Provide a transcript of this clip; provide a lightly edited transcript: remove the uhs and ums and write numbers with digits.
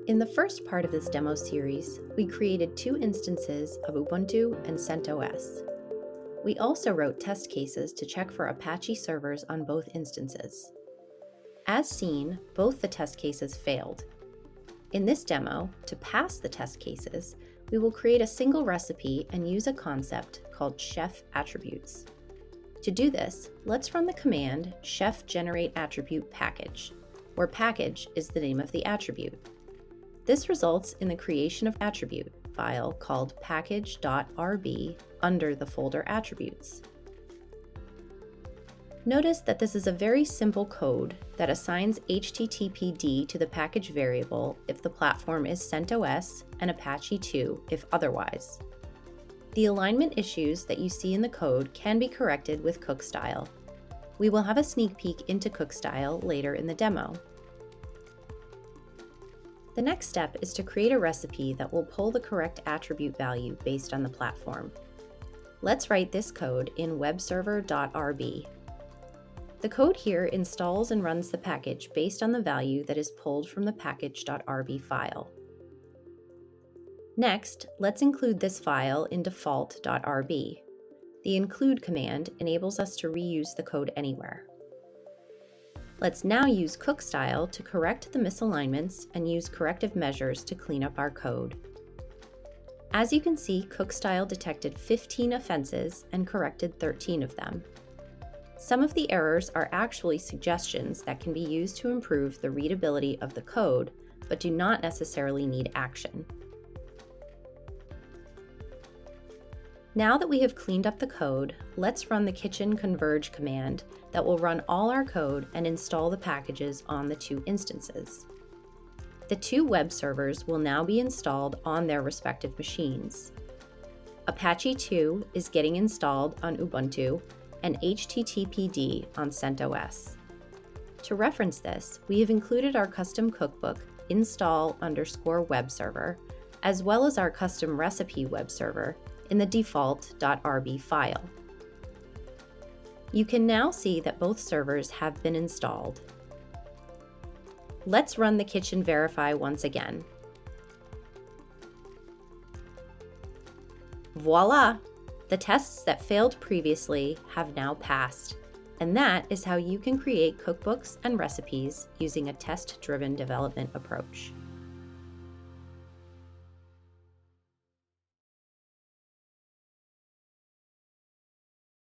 In the first part of this demo series, we created two instances of Ubuntu and CentOS. We also wrote test cases to check for Apache servers on both instances. As seen, both the test cases failed. In this demo, to pass the test cases, we will create a single recipe and use a concept called chef attributes. To do this, let's run the command chef generate attribute package, where package is the name of the attribute. This results in the creation of attribute file called package.rb under the folder attributes. Notice that this is a very simple code that assigns HTTPD to the package variable if the platform is CentOS and Apache 2 if otherwise. The alignment issues that you see in the code can be corrected with Cookstyle. We will have a sneak peek into Cookstyle later in the demo. The next step is to create a recipe that will pull the correct attribute value based on the platform. Let's write this code in webserver.rb. The code here installs and runs the package based on the value that is pulled from the package.rb file. Next, let's include this file in default.rb. The include command enables us to reuse the code anywhere. Let's now use Cookstyle to correct the misalignments and use corrective measures to clean up our code. As you can see, Cookstyle detected 15 offenses and corrected 13 of them. Some of the errors are actually suggestions that can be used to improve the readability of the code, but do not necessarily need action. Now that we have cleaned up the code, let's run the kitchen converge command that will run all our code and install the packages on the two instances. The two web servers will now be installed on their respective machines. Apache 2 is getting installed on Ubuntu and HTTPD on CentOS. To reference this, we have included our custom cookbook install_web server, as well as our custom recipe web server in the default.rb file. You can now see that both servers have been installed. Let's run the kitchen verify once again. Voila! The tests that failed previously have now passed, and that is how you can create cookbooks and recipes using a test-driven development approach.